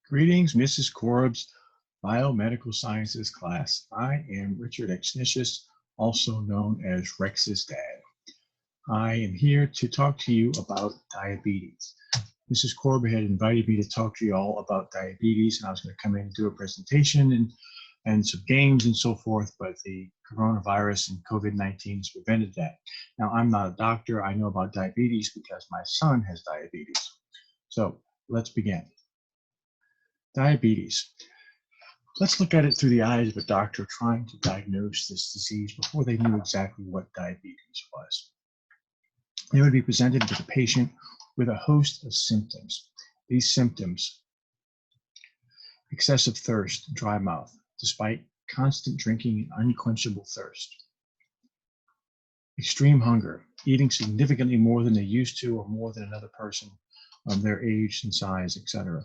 Greetings, Mrs. Corbs, Biomedical Sciences class. I am Richard Exnicius, also known as Rex's dad. I am here to talk to you about diabetes. Mrs. Corb had invited me to talk to you all about diabetes, and I was going to come in and do a presentation and some games and so forth, but the coronavirus and COVID-19 has prevented that. Now, I'm not a doctor. I know about diabetes because my son has diabetes. So let's begin. Diabetes. Let's look at it through the eyes of a doctor trying to diagnose this disease before they knew exactly what diabetes was. They would be presented to the patient with a host of symptoms. These symptoms: excessive thirst, dry mouth, despite constant drinking and unquenchable thirst. Extreme hunger, eating significantly more than they used to or more than another person of their age and size, etc.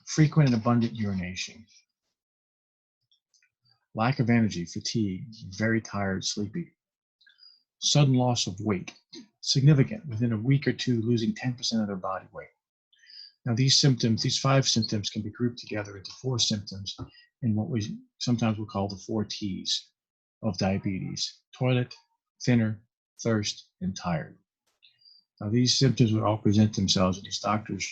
Frequent and abundant urination. Lack of energy, fatigue, very tired, sleepy. Sudden loss of weight, significant, within a week or two, losing 10% of their body weight. Now, these symptoms, these 5 symptoms, can be grouped together into 4 symptoms in what we sometimes will call the 4 T's of diabetes: toilet, thinner, thirst, and tired. Now, these symptoms would all present themselves, and these doctors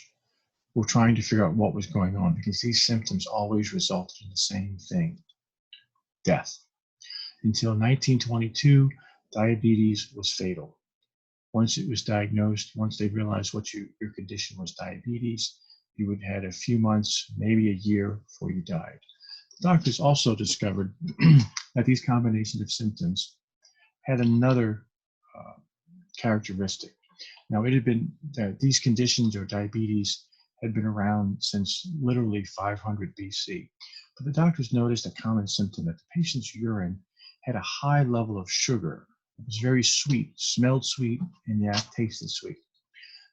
were trying to figure out what was going on because these symptoms always resulted in the same thing: death. Until 1922, diabetes was fatal. Once it was diagnosed, once they realized what your condition was diabetes, you would have had a few months, maybe a year, before you died. The doctors also discovered that these combination of symptoms had another characteristic. Now, it had been that these conditions or diabetes had been around since literally 500 BC. But the doctors noticed a common symptom, that the patient's urine had a high level of sugar. It was very sweet, smelled sweet, and yeah, tasted sweet.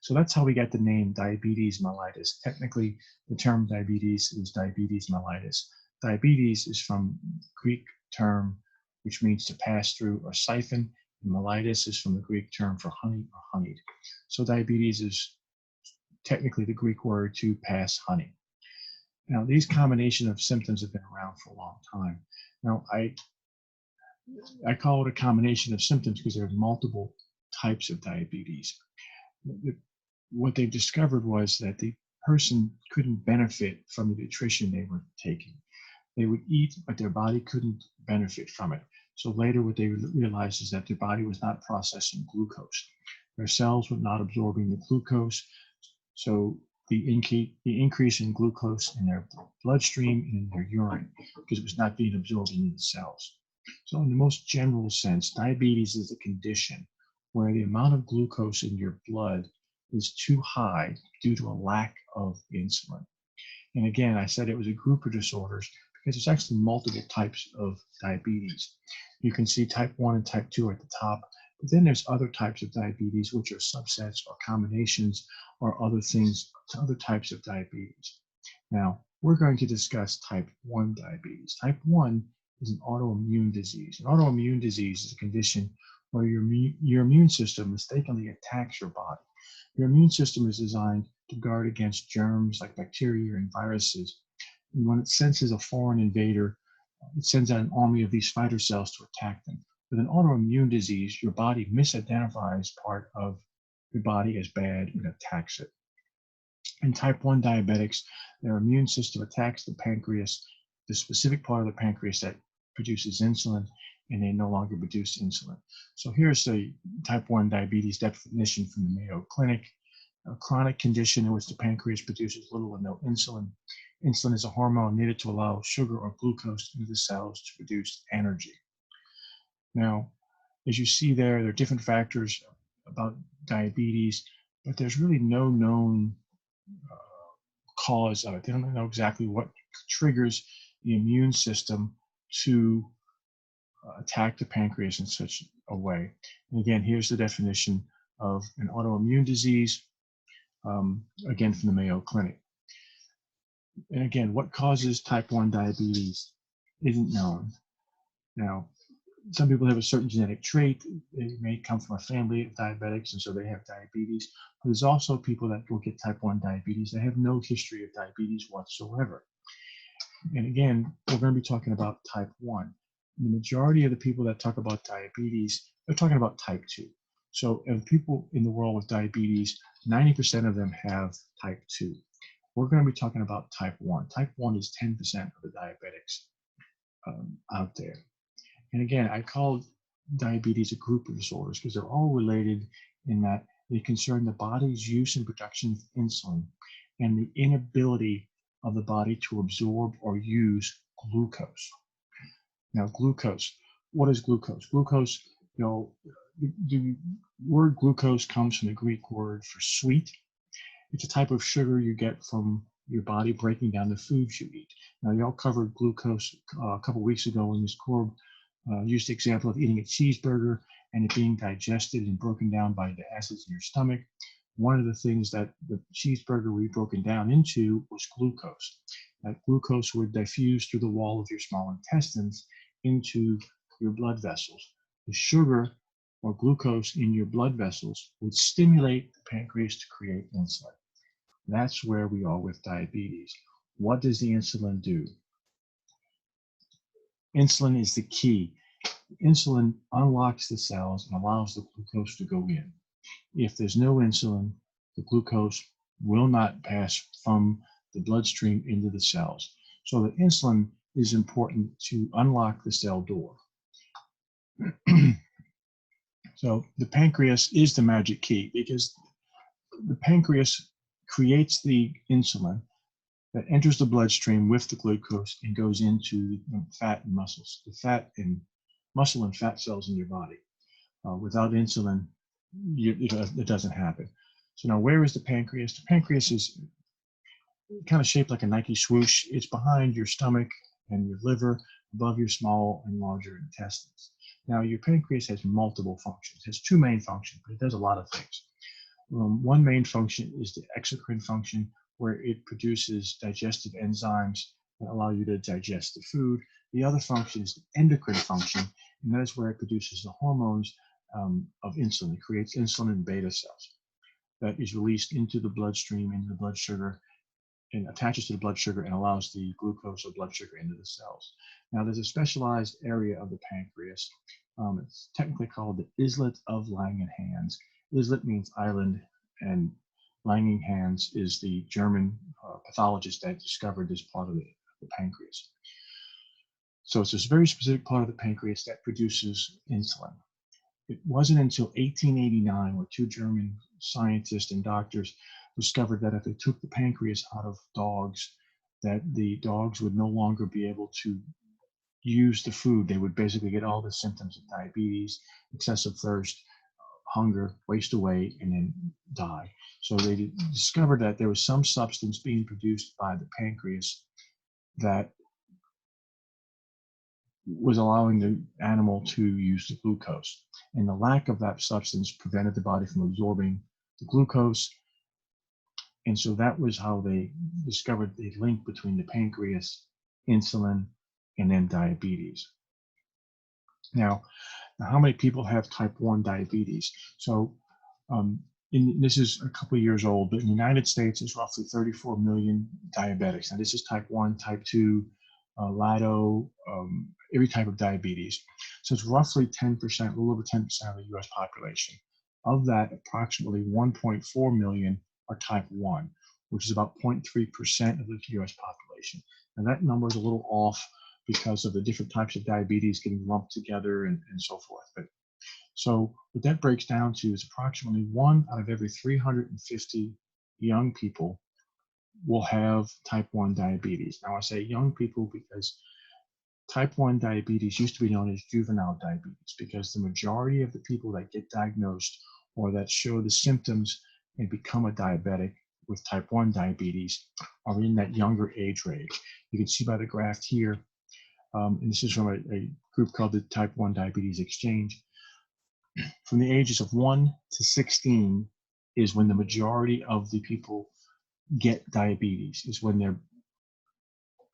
So that's how we got the name diabetes mellitus. Technically, the term diabetes is diabetes mellitus. Diabetes is from the Greek term, which means to pass through or siphon, and mellitus is from the Greek term for honey or honeyed. So diabetes is technically the Greek word to pass honey. Now, these combination of symptoms have been around for a long time. Now, I call it a combination of symptoms because there are multiple types of diabetes. What they discovered was that the person couldn't benefit from the nutrition they were taking. They would eat, but their body couldn't benefit from it. So later what they realized is that their body was not processing glucose. Their cells were not absorbing the glucose. So the increase in glucose in their bloodstream and in their urine, because it was not being absorbed in the cells. So in the most general sense, diabetes is a condition where the amount of glucose in your blood is too high due to a lack of insulin. And again, I said it was a group of disorders because there's actually multiple types of diabetes. You can see type 1 and type 2 at the top, but then there's other types of diabetes, which are subsets or combinations or other things, other types of diabetes. Now, we're going to discuss type 1 diabetes. Type 1 is an autoimmune disease. An autoimmune disease is a condition where your immune system mistakenly attacks your body. Your immune system is designed to guard against germs like bacteria and viruses. And when it senses a foreign invader, it sends out an army of these fighter cells to attack them. With an autoimmune disease, your body misidentifies part of your body as bad and attacks it. In type 1 diabetics, their immune system attacks the pancreas, the specific part of the pancreas that produces insulin, and they no longer produce insulin. So here's the type 1 diabetes definition from the Mayo Clinic: a chronic condition in which the pancreas produces little or no insulin. Insulin is a hormone needed to allow sugar or glucose into the cells to produce energy. Now, as you see there are different factors about diabetes, but there's really no known cause of it. They don't know exactly what triggers the immune system to attack the pancreas in such a way. And again, here's the definition of an autoimmune disease, again from the Mayo Clinic. And again, what causes type 1 diabetes isn't known. Now, Some people have a certain genetic trait. They may come from a family of diabetics, and so they have diabetes. But there's also people that will get type 1 diabetes that have no history of diabetes whatsoever. And again, we're going to be talking about type 1. The majority of the people that talk about diabetes, they're talking about type 2. So of people in the world with diabetes, 90% of them have type 2. We're going to be talking about type 1. Type 1 is 10% of the diabetics out there. And again, I call diabetes a group of disorders because they're all related in that they concern the body's use and production of insulin and the inability of the body to absorb or use glucose. Now, glucose, what is glucose? Glucose, the word glucose comes from the Greek word for sweet. It's a type of sugar you get from your body breaking down the foods you eat. Now, y'all covered glucose a couple weeks ago when Ms. Corbs used the example of eating a cheeseburger and it being digested and broken down by the acids in your stomach. One of the things that the cheeseburger would be broken down into was glucose. That glucose would diffuse through the wall of your small intestines into your blood vessels. The sugar or glucose in your blood vessels would stimulate the pancreas to create insulin. That's where we are with diabetes. What does the insulin do? Insulin is the key. Insulin unlocks the cells and allows the glucose to go in. If there's no insulin, the glucose will not pass from the bloodstream into the cells. So the insulin is important to unlock the cell door. So the pancreas is the magic key because the pancreas creates the insulin that enters the bloodstream with the glucose and goes into the fat and muscles, the fat and muscle and fat cells in your body. Without insulin, it doesn't happen. So now where is the pancreas? The pancreas is kind of shaped like a Nike swoosh. It's behind your stomach and your liver, above your small and larger intestines. Now your pancreas has multiple functions. It has two main functions, but it does a lot of things. One main function is the exocrine function, where it produces digestive enzymes that allow you to digest the food. The other function is the endocrine function, and that is where it produces the hormones of insulin. It creates insulin in beta cells that is released into the bloodstream, into the blood sugar, and attaches to the blood sugar and allows the glucose or blood sugar into the cells. Now, there's a specialized area of the pancreas. It's technically called the islet of Langerhans. Islet means island, and Langerhans is the German pathologist that discovered this part of the pancreas. So it's this very specific part of the pancreas that produces insulin. It wasn't until 1889 where two German scientists and doctors discovered that if they took the pancreas out of dogs, that the dogs would no longer be able to use the food. They would basically get all the symptoms of diabetes, excessive thirst, hunger, waste away, and then die. So they discovered that there was some substance being produced by the pancreas that was allowing the animal to use the glucose. And the lack of that substance prevented the body from absorbing the glucose. And so that was how they discovered the link between the pancreas, insulin, and then diabetes. Now how many people have type 1 diabetes? So this is a couple of years old, but in the United States, it's roughly 34 million diabetics. Now this is type 1, type 2, Lido, every type of diabetes. So it's roughly 10%, a little over 10% of the US population. Of that, approximately 1.4 million are type 1, which is about 0.3% of the US population. And that number is a little off because of the different types of diabetes getting lumped together and so forth. But so what that breaks down to is approximately 1 out of every 350 young people will have type 1 diabetes. Now I say young people because type 1 diabetes used to be known as juvenile diabetes because the majority of the people that get diagnosed or that show the symptoms and become a diabetic with type 1 diabetes are in that younger age range. You can see by the graph here, and this is from a group called the Type 1 Diabetes Exchange. From the ages of 1 to 16 is when the majority of the people get diabetes, is when their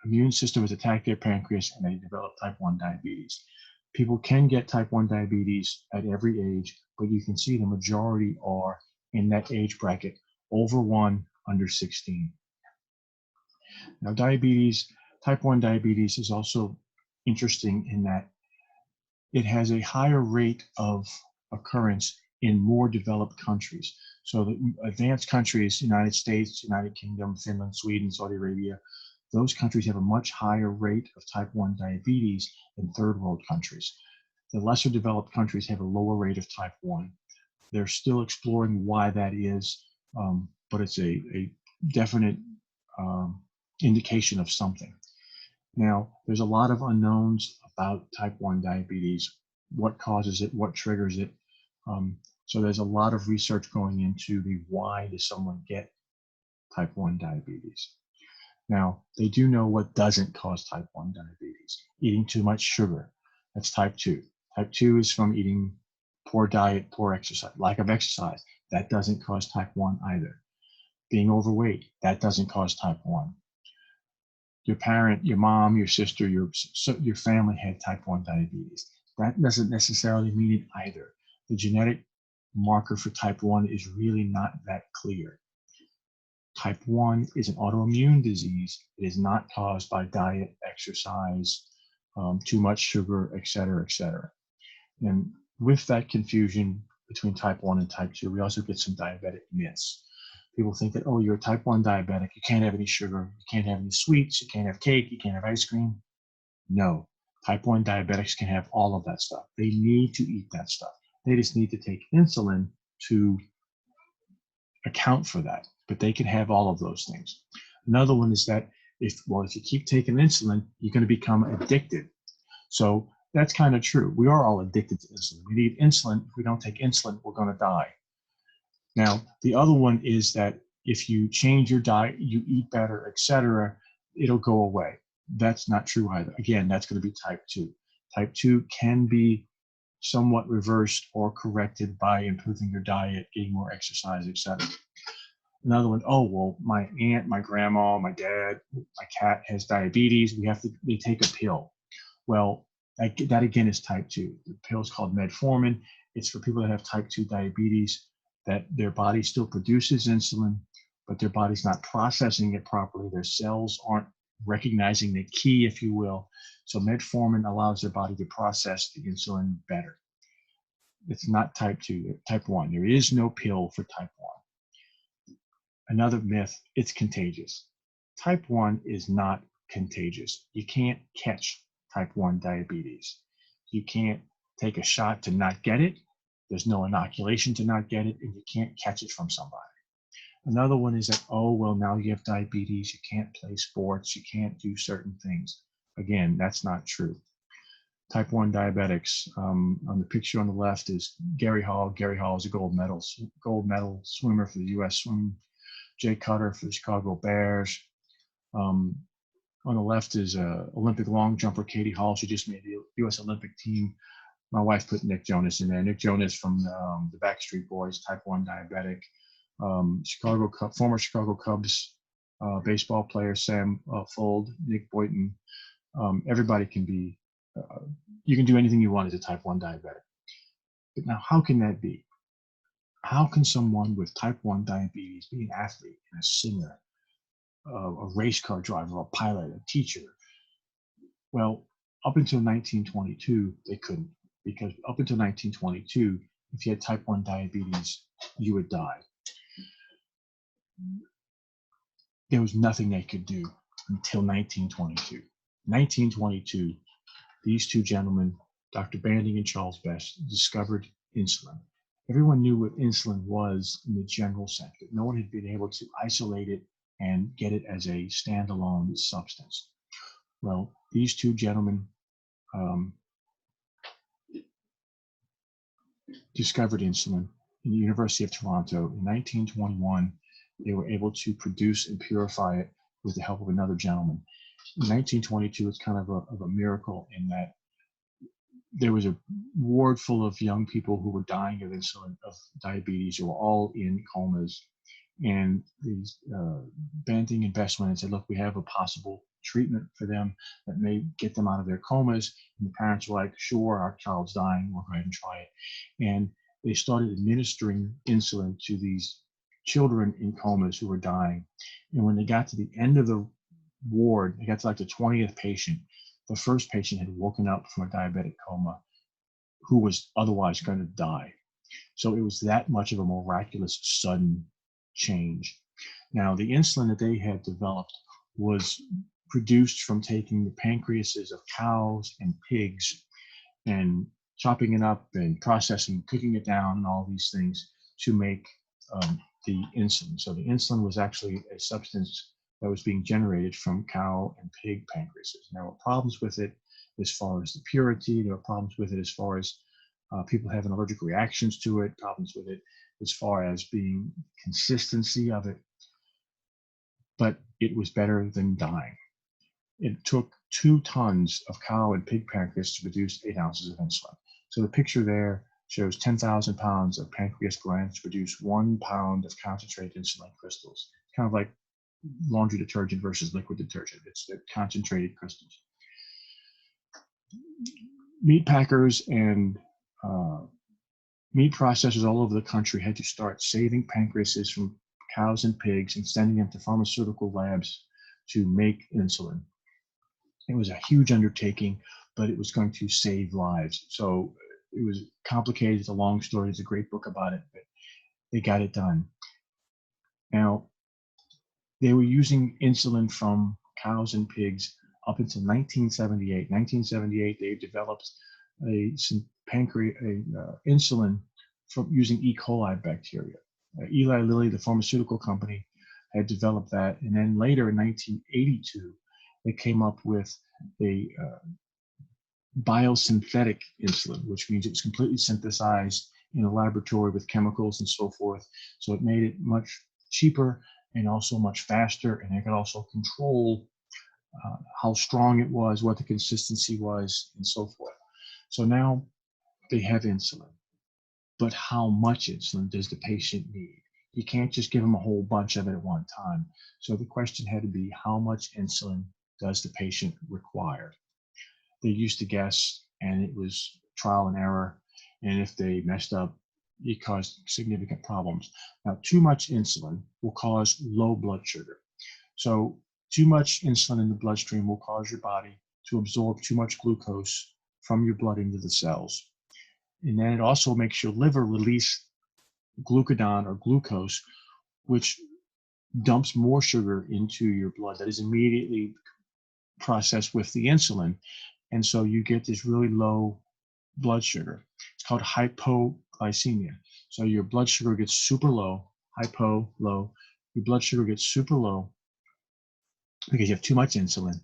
immune system has attacked their pancreas and they develop type 1 diabetes. People can get type 1 diabetes at every age, but you can see the majority are in that age bracket, over 1, under 16. Now, type 1 diabetes is also interesting in that it has a higher rate of occurrence in more developed countries. So the advanced countries, United States, United Kingdom, Finland, Sweden, Saudi Arabia, those countries have a much higher rate of type 1 diabetes than third world countries. The lesser developed countries have a lower rate of type 1. They're still exploring why that is, but it's a definite indication of something. Now, there's a lot of unknowns about type 1 diabetes, what causes it, what triggers it. So there's a lot of research going into the why does someone get type 1 diabetes. Now, they do know what doesn't cause type 1 diabetes. Eating too much sugar, that's type 2. Type 2 is from eating poor diet, poor exercise, lack of exercise. That doesn't cause type 1 either. Being overweight, that doesn't cause type 1. Your parent, your mom, your sister, your family had type 1 diabetes. That doesn't necessarily mean it either. The genetic marker for type 1 is really not that clear. Type 1 is an autoimmune disease. It is not caused by diet, exercise, too much sugar, et cetera, et cetera. And with that confusion between type 1 and type 2, we also get some diabetic myths. People think that, oh, you're a type 1 diabetic, you can't have any sugar, you can't have any sweets, you can't have cake, you can't have ice cream. No, type 1 diabetics can have all of that stuff. They need to eat that stuff. They just need to take insulin to account for that, but they can have all of those things. Another one is that if you keep taking insulin, you're going to become addicted. So that's kind of true. We are all addicted to insulin. We need insulin. If we don't take insulin, we're going to die. Now, the other one is that if you change your diet, you eat better, etc., it'll go away. That's not true either. Again, that's going to be type 2. Type 2 can be somewhat reversed or corrected by improving your diet, getting more exercise, etc. Another one, oh, well, my aunt, my grandma, my dad, my cat has diabetes. They take a pill. Well, that again is type 2. The pill is called metformin. It's for people that have type 2 diabetes, that their body still produces insulin, but their body's not processing it properly. Their cells aren't recognizing the key, if you will. So metformin allows their body to process the insulin better. It's not type 2, type 1. There is no pill for type 1. Another myth, it's contagious. Type 1 is not contagious. You can't catch type 1 diabetes. You can't take a shot to not get it. There's no inoculation to not get it, and you can't catch it from somebody. Another one is that, oh, well, now you have diabetes, you can't play sports, you can't do certain things. Again, that's not true. Type 1 diabetics, on the picture on the left is Gary Hall. Gary Hall is a gold medal swimmer for the U.S. swim. Jay Cutter for the Chicago Bears. On the left is Olympic long jumper Katie Hall. She just made the U.S. Olympic team. My wife put Nick Jonas in there. Nick Jonas from the Backstreet Boys, type 1 diabetic. Former Chicago Cubs baseball player Sam Fuld, Nick Boynton. Everybody can be, you can do anything you want as a type 1 diabetic. But now, how can that be? How can someone with type 1 diabetes be an athlete and a singer, a race car driver, a pilot, a teacher? Well, up until 1922, they couldn't, because up until 1922, if you had type 1 diabetes, you would die. There was nothing they could do until 1922. 1922, these two gentlemen, Dr. Banding and Charles Best, discovered insulin. Everyone knew what insulin was in the general sense, but no one had been able to isolate it and get it as a standalone substance. Well, these two gentlemen discovered insulin in the University of Toronto. In 1921, they were able to produce and purify it with the help of another gentleman. In 1922, it's kind of a miracle in that there was a ward full of young people who were dying of diabetes, who were all in comas. And these Banting and Best went and said, look, we have a possible treatment for them that may get them out of their comas. And the parents were like, sure, our child's dying, we'll go ahead and try it. And they started administering insulin to these children in comas who were dying. And when they got to the end of the ward, they got to like the 20th patient, the first patient had woken up from a diabetic coma who was otherwise going to die. So it was that much of a miraculous, sudden change. Now, the insulin that they had developed was produced from taking the pancreases of cows and pigs and chopping it up and processing, cooking it down, and all these things to make the insulin. So the insulin was actually a substance that was being generated from cow and pig pancreases. There were problems with it as far as the purity. There were problems with it as far as people having allergic reactions to it, problems with it as far as being consistency of it. But it was better than dying. It took 2 tons of cow and pig pancreas to produce 8 ounces of insulin. So the picture there shows 10,000 pounds of pancreas glands to produce 1 pound of concentrated insulin crystals. Kind of like laundry detergent versus liquid detergent. It's the concentrated crystals. Meat packers and meat processors all over the country had to start saving pancreases from cows and pigs and sending them to pharmaceutical labs to make insulin. It was a huge undertaking, but it was going to save lives. So it was complicated. It's a long story. There's a great book about it, but they got it done. Now, they were using insulin from cows and pigs up until 1978. 1978, they developed insulin from using E. coli bacteria. Eli Lilly, the pharmaceutical company, had developed that. And then later in 1982, they came up with a biosynthetic insulin, which means it was completely synthesized in a laboratory with chemicals and so forth. So it made it much cheaper and also much faster, and they could also control how strong it was, what the consistency was, and so forth. So now they have insulin, but how much insulin does the patient need? You can't just give them a whole bunch of it at one time. So the question had to be, how much insulin does the patient require? They used to guess, and it was trial and error. And if they messed up, it caused significant problems. Now, too much insulin will cause low blood sugar. So too much insulin in the bloodstream will cause your body to absorb too much glucose from your blood into the cells. And then it also makes your liver release glucagon or glucose, which dumps more sugar into your blood that is immediately processed with the insulin. And so you get this really low blood sugar. It's called hypoglycemia. So your blood sugar gets super low, low. Your blood sugar gets super low because you have too much insulin,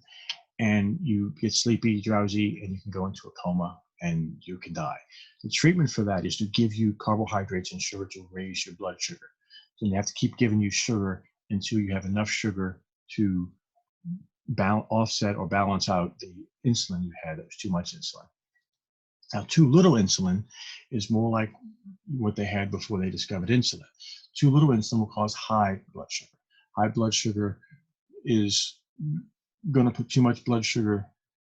and you get sleepy, drowsy, and you can go into a coma and you can die. The treatment for that is to give you carbohydrates and sugar to raise your blood sugar. So you have to keep giving you sugar until you have enough sugar to offset or balance out the insulin you had. That was too much insulin. Now, too little insulin is more like what they had before they discovered insulin. Too little insulin will cause high blood sugar. High blood sugar is going to put too much blood sugar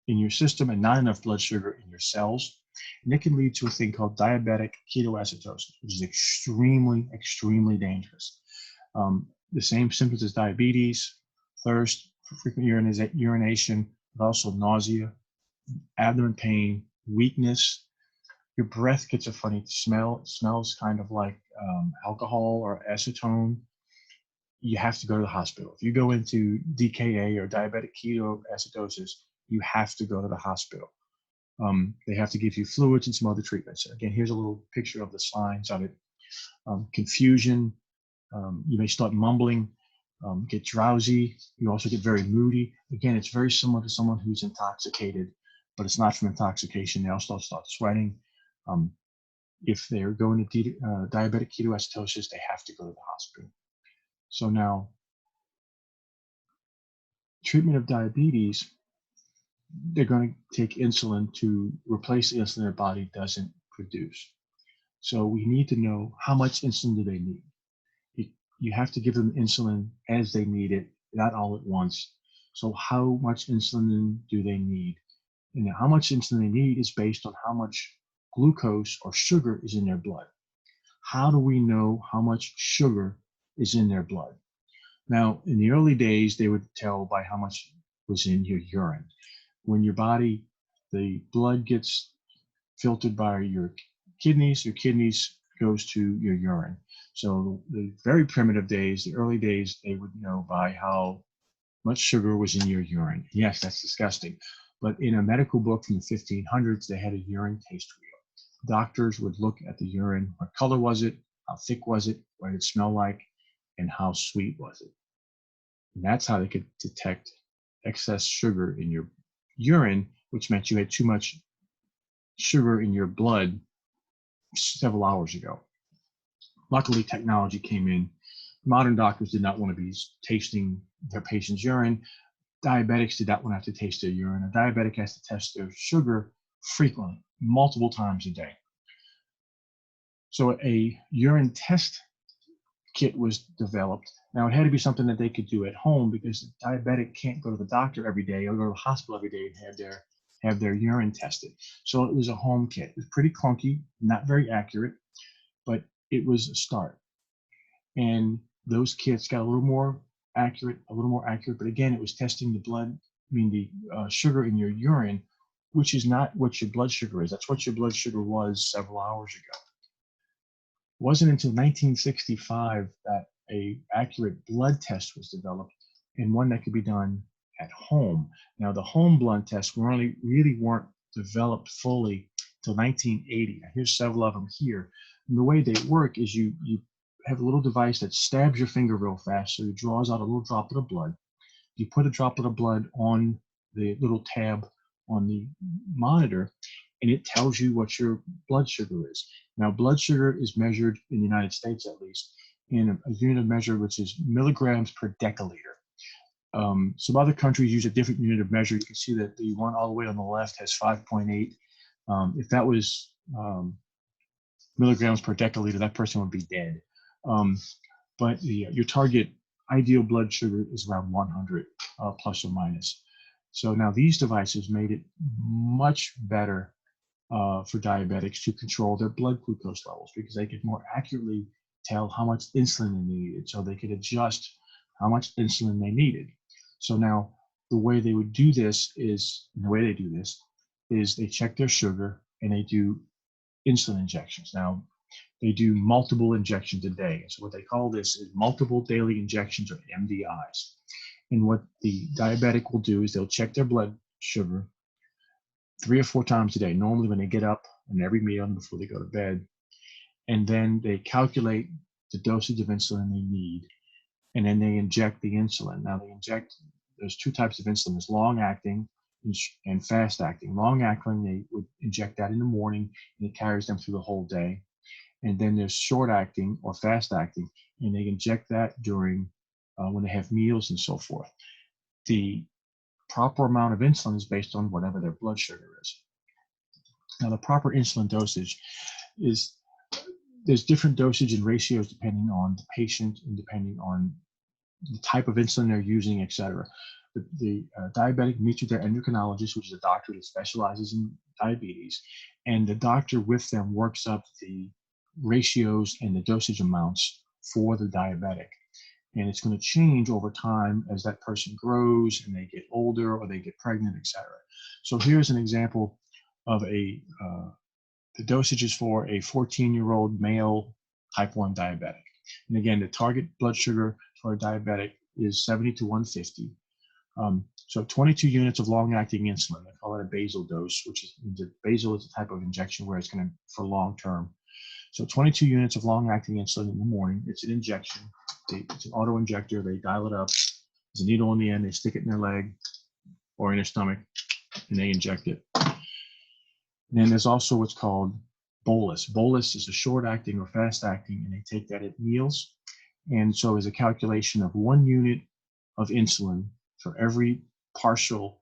in your system and not enough blood sugar in your cells. And it can lead to a thing called diabetic ketoacidosis, which is extremely, extremely dangerous. The same symptoms as diabetes, thirst, frequent urination, but also nausea, abdomen pain, weakness. Your breath gets a funny smell. It smells kind of like alcohol or acetone. You have to go to the hospital. If you go into DKA or diabetic ketoacidosis, you have to go to the hospital. They have to give you fluids and some other treatments. Again, here's a little picture of the signs of it. Confusion. You may start mumbling, get drowsy. You also get very moody. Again, it's very similar to someone who's intoxicated, but it's not from intoxication. They also start sweating. If they're going to diabetic ketoacidosis, they have to go to the hospital. So now, treatment of diabetes, they're going to take insulin to replace the insulin their body doesn't produce. So we need to know how much insulin do they need. You have to give them insulin as they need it, not all at once. So how much insulin do they need? And how much insulin they need is based on how much glucose or sugar is in their blood. How do we know how much sugar is in their blood? Now, in the early days, they would tell by how much was in your urine. When your body, the blood gets filtered by your kidneys goes to your urine. So the very primitive days, the early days, they would know by how much sugar was in your urine. Yes, that's disgusting. But in a medical book from the 1500s, they had a urine taste wheel. Doctors would look at the urine. What color was it? How thick was it? What did it smell like? And how sweet was it? And that's how they could detect excess sugar in your urine, which meant you had too much sugar in your blood several hours ago. Luckily, technology came in. Modern doctors did not want to be tasting their patient's urine. Diabetics did not want to have to taste their urine. A diabetic has to test their sugar frequently, multiple times a day. So a urine test kit was developed. Now, it had to be something that they could do at home because the diabetic can't go to the doctor every day or go to the hospital every day and have their urine tested. So it was a home kit. It was pretty clunky, not very accurate, but it was a start. And those kits got a little more accurate. But again, it was testing the blood, the sugar in your urine, which is not what your blood sugar is. That's what your blood sugar was several hours ago. It wasn't until 1965 that a accurate blood test was developed, and one that could be done at home. Now, the home blood tests really weren't developed fully until 1980. Now, here's several of them here. And the way they work is you have a little device that stabs your finger real fast, so it draws out a little droplet of blood. You put a droplet of blood on the little tab on the monitor, and it tells you what your blood sugar is. Now, blood sugar is measured in the United States, at least, in a unit of measure which is milligrams per deciliter. Some other countries use a different unit of measure. You can see that the one all the way on the left has 5.8. If that was milligrams per deciliter, that person would be dead. But your target ideal blood sugar is around 100 plus or minus. So now these devices made it much better for diabetics to control their blood glucose levels because they could more accurately tell how much insulin they needed, so they could adjust how much insulin they needed. So now the way they do this is they check their sugar and they do insulin injections. Now, they do multiple injections a day. So what they call this is multiple daily injections, or MDIs. And what the diabetic will do is they'll check their blood sugar 3 or 4 times a day, normally when they get up and every meal and before they go to bed. And then they calculate the dosage of insulin they need. And then they inject the insulin. Now there's 2 types of insulin. There's long acting and fast acting. Long acting, they would inject that in the morning and it carries them through the whole day. And then there's short acting or fast acting, and they inject that during when they have meals and so forth. The proper amount of insulin is based on whatever their blood sugar is. Now, the proper insulin dosage there's different dosage and ratios depending on the patient and depending on the type of insulin they're using, etc. The diabetic meets with their endocrinologist, which is a doctor that specializes in diabetes, and the doctor with them works up the ratios and the dosage amounts for the diabetic. And it's going to change over time as that person grows and they get older or they get pregnant, etc. So here's an example of the dosages for a 14-year-old male type 1 diabetic. And again, the target blood sugar for a diabetic is 70 to 150. So 22 units of long-acting insulin. They call it a basal dose, which is basal is a type of injection where it's going to for long-term. So 22 units of long-acting insulin in the morning. It's an injection. It's an auto-injector. They dial it up. There's a needle in the end. They stick it in their leg or in their stomach, and they inject it. And then there's also what's called bolus. Bolus is a short-acting or fast-acting, and they take that at meals. And so there's a calculation of 1 unit of insulin for every partial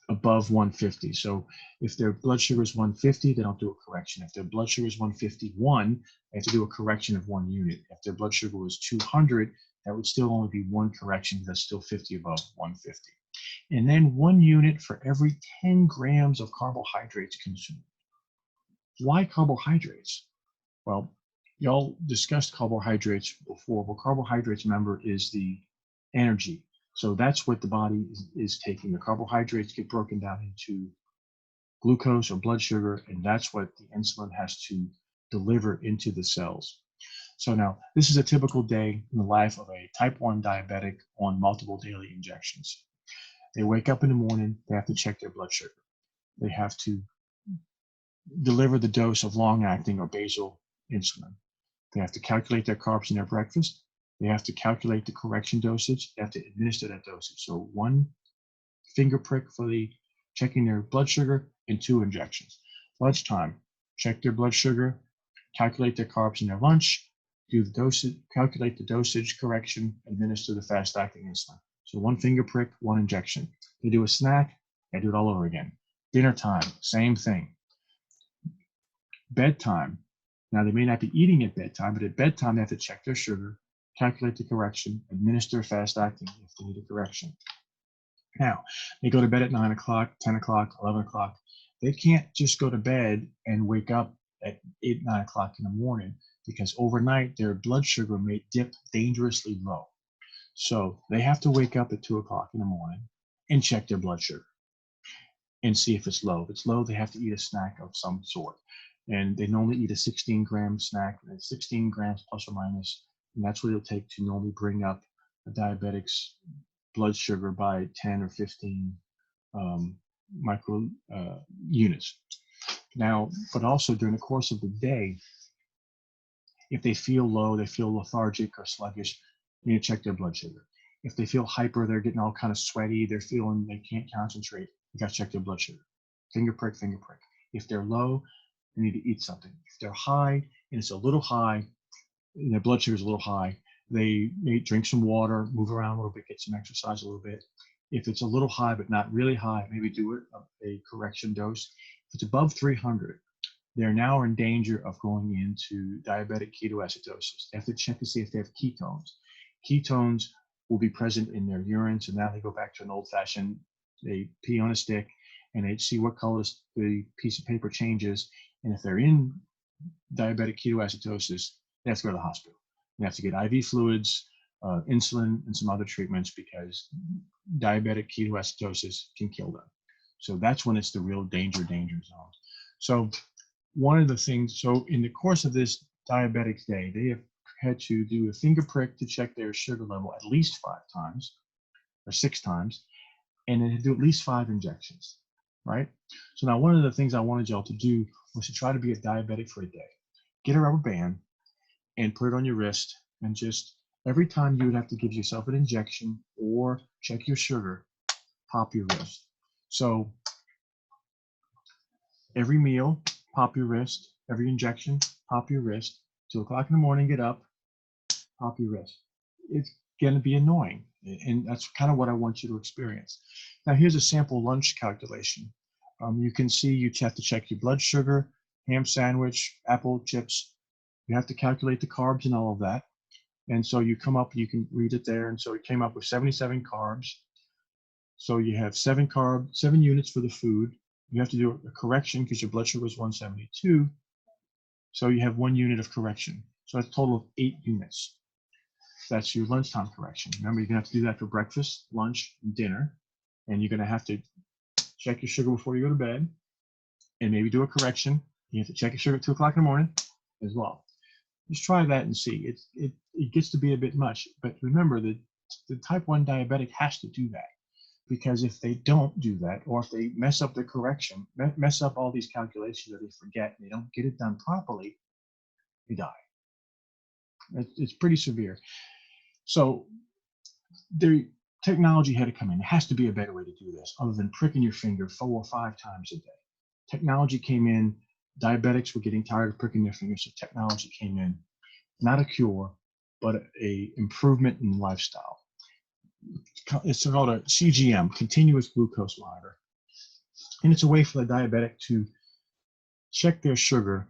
above 150. So if their blood sugar is 150, they don't do a correction. If their blood sugar is 151, they have to do a correction of 1 unit. If their blood sugar was 200, That would still only be one correction. That's still 50 above 150. And then 1 unit for every 10 grams of carbohydrates consumed. Why carbohydrates? Well, y'all discussed carbohydrates before. Well, carbohydrates, remember, is the energy. So that's what the body is taking. The carbohydrates get broken down into glucose or blood sugar, and that's what the insulin has to deliver into the cells. So now, this is a typical day in the life of a type 1 diabetic on multiple daily injections. They wake up in the morning, they have to check their blood sugar. They have to deliver the dose of long-acting or basal insulin. They have to calculate their carbs in their breakfast. They have to calculate the correction dosage. They have to administer that dosage. So 1 finger prick for the checking their blood sugar and 2 injections. Lunchtime, check their blood sugar, calculate their carbs in their lunch, do the dosage, calculate the dosage correction, administer the fast-acting insulin. So 1 finger prick, 1 injection. They do a snack, they do it all over again. Dinner time, same thing. Bedtime. Now, they may not be eating at bedtime, but at bedtime, they have to check their sugar, calculate the correction, administer fast-acting if they need a correction. Now, they go to bed at 9 o'clock, 10 o'clock, 11 o'clock. They can't just go to bed and wake up at 8, 9 o'clock in the morning, because overnight, their blood sugar may dip dangerously low. So they have to wake up at 2 o'clock in the morning and check their blood sugar and see if it's low. If it's low, they have to eat a snack of some sort. And they normally eat a 16-gram snack, 16 grams plus or minus, and that's what it'll take to normally bring up a diabetic's blood sugar by 10 or 15 micro units. Now, but also during the course of the day, if they feel low, they feel lethargic or sluggish, you need to check their blood sugar. If they feel hyper, they're getting all kind of sweaty, they're feeling they can't concentrate, you got to check their blood sugar. Finger prick, finger prick. If they're low, they need to eat something. If they're high and it's a little high, and their blood sugar is a little high, they may drink some water, move around a little bit, get some exercise a little bit. If it's a little high but not really high, maybe do it a correction dose. If it's above 300, they're now in danger of going into diabetic ketoacidosis. They have to check to see if they have ketones. Ketones will be present in their urine, so now they go back to an old-fashioned, they pee on a stick, and they see what color the piece of paper changes. And if they're in diabetic ketoacidosis, they have to go to the hospital. They have to get IV fluids, insulin, and some other treatments, because diabetic ketoacidosis can kill them. So that's when it's the real danger zone. So one of the things, so in the course of this diabetic day, they have had to do a finger prick to check their sugar level at least 5 times or 6 times, and then do at least 5 injections, right? So now one of the things I wanted y'all to do was to try to be a diabetic for a day. Get a rubber band and put it on your wrist, and just every time you would have to give yourself an injection or check your sugar, pop your wrist. So every meal, pop your wrist. Every injection, pop your wrist. 2 o'clock in the morning, get up, pop your wrist. It's going to be annoying, and that's kind of what I want you to experience. Now, here's a sample lunch calculation. You can see you have to check your blood sugar, ham sandwich, apple chips. You have to calculate the carbs and all of that. And so you come up, you can read it there. And so it came up with 77 carbs. So you have 7 units for the food. You have to do a correction because your blood sugar is 172. So you have 1 unit of correction. So that's a total of 8 units. That's your lunchtime correction. Remember, you're going to have to do that for breakfast, lunch, and dinner. And you're going to have to check your sugar before you go to bed and maybe do a correction. You have to check your sugar at 2 o'clock in the morning as well. Just try that and see. It gets to be a bit much. But remember that the type 1 diabetic has to do that, because if they don't do that, or if they mess up the correction, mess up all these calculations, or they forget, and they don't get it done properly, they die. It's pretty severe. So the technology had to come in. There has to be a better way to do this other than pricking your finger 4 or 5 times a day. Technology came in. Diabetics were getting tired of pricking their fingers, so technology came in. Not a cure, but a improvement in lifestyle. It's called a CGM, continuous glucose monitor. And it's a way for the diabetic to check their sugar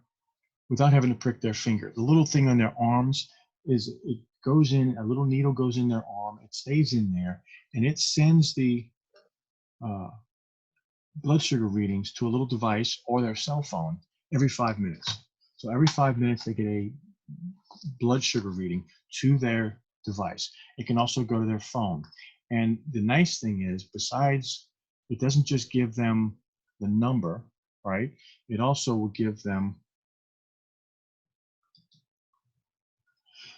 without having to prick their finger. The little thing on their arms it goes in, a little needle goes in their arm, it stays in there, and it sends the blood sugar readings to a little device or their cell phone every 5 minutes. So every 5 minutes, they get a blood sugar reading to their device. It can also go to their phone. And the nice thing is, besides, it doesn't just give them the number, right? It also will give them,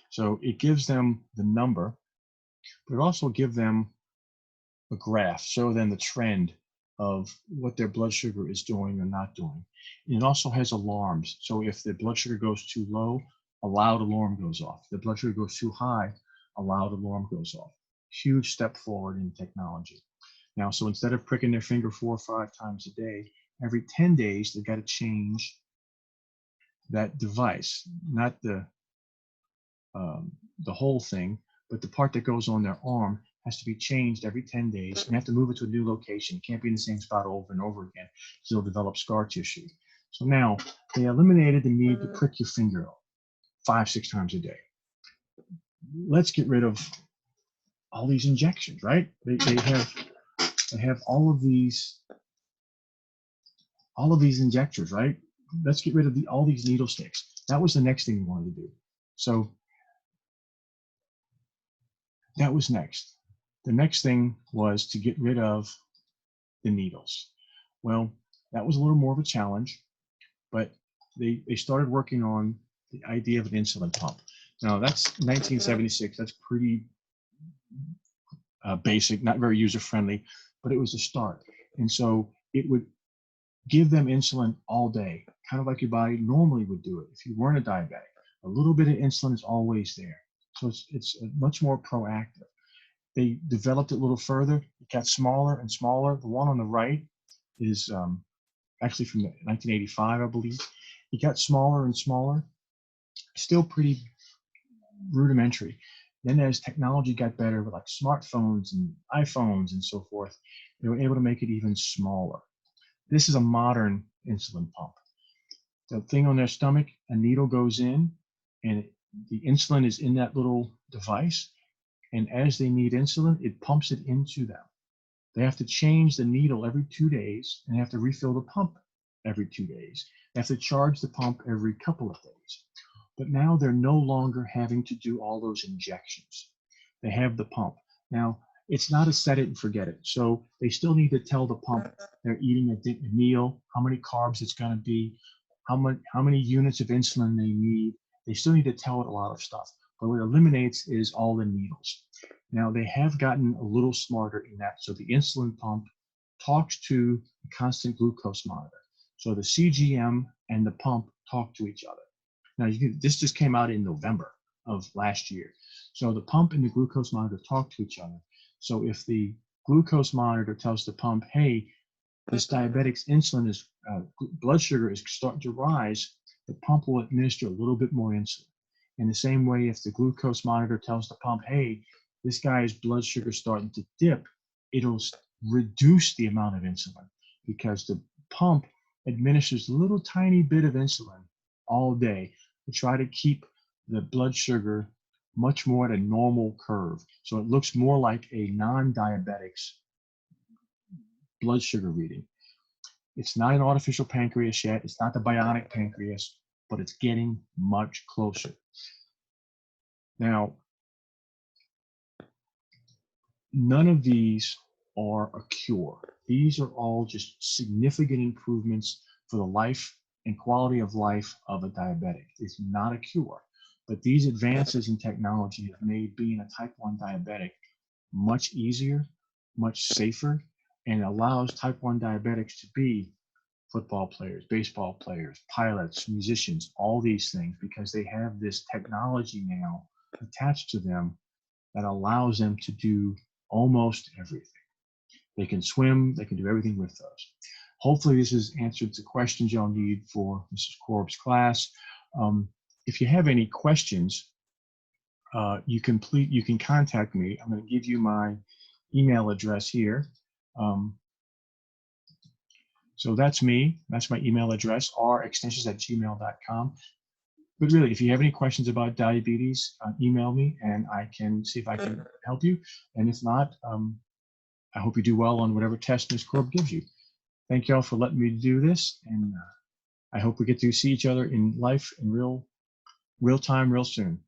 so it gives them the number, but it also gives them a graph, show them the trend of what their blood sugar is doing or not doing. And it also has alarms. So if the blood sugar goes too low, a loud alarm goes off. If the blood sugar goes too high, a loud alarm goes off. Huge step forward in technology. Now, so instead of pricking their finger 4 or 5 times a day, every 10 days, they've got to change that device, not the whole thing, but the part that goes on their arm has to be changed every 10 days, and you have to move it to a new location. It can't be in the same spot over and over again, so it'll develop scar tissue. So now they eliminated the need to prick your finger 5, 6 times a day. Let's get rid of all these injections, right? They have all of these injectors, right? Let's get rid of all these needle sticks. That was the next thing we wanted to do. So that was next. The next thing was to get rid of the needles. Well, that was a little more of a challenge, but they started working on the idea of an insulin pump. Now, that's 1976. That's pretty basic, not very user-friendly, but it was a start. And so it would give them insulin all day, kind of like your body normally would do it if you weren't a diabetic. A little bit of insulin is always there. So it's much more proactive. They developed it a little further. It got smaller and smaller. The one on the right is actually from 1985, I believe. It got smaller and smaller, still pretty rudimentary. Then as technology got better with like smartphones and iPhones and so forth, they were able to make it even smaller. This is a modern insulin pump. The thing on their stomach, a needle goes in, and the insulin is in that little device. And as they need insulin, it pumps it into them. They have to change the needle every 2 days, and they have to refill the pump every 2 days. They have to charge the pump every couple of days. But now they're no longer having to do all those injections. They have the pump. Now, it's not a set it and forget it. So they still need to tell the pump they're eating a meal, how many carbs it's going to be, how many units of insulin they need. They still need to tell it a lot of stuff. But what it eliminates is all the needles. Now, they have gotten a little smarter in that. So the insulin pump talks to the constant glucose monitor. So the CGM and the pump talk to each other. Now, this just came out in November of last year. So the pump and the glucose monitor talk to each other. So if the glucose monitor tells the pump, hey, this diabetic's insulin is, blood sugar is starting to rise, the pump will administer a little bit more insulin. In the same way, if the glucose monitor tells the pump, hey, this guy's blood sugar is starting to dip, it'll reduce the amount of insulin because the pump administers a little tiny bit of insulin all day to try to keep the blood sugar much more at a normal curve. So it looks more like a non-diabetic's blood sugar reading. It's not an artificial pancreas yet. It's not the bionic pancreas, but it's getting much closer. Now, none of these are a cure. These are all just significant improvements for the life and quality of life of a diabetic. It's not a cure, but these advances in technology have made being a type 1 diabetic much easier, much safer, and allows type 1 diabetics to be football players, baseball players, pilots, musicians, all these things, because they have this technology now attached to them that allows them to do almost everything. They can swim, they can do everything with those. Hopefully this has answered the questions you'll need for Mrs. Corbs' class. If you have any questions, you can contact me. I'm going to give you my email address here. So that's me. That's my email address, rextensions@gmail.com. But really, if you have any questions about diabetes, email me and I can see if I can help you. And if not, I hope you do well on whatever test Ms. Corb gives you. Thank you all for letting me do this, and I hope we get to see each other in life in real time real soon.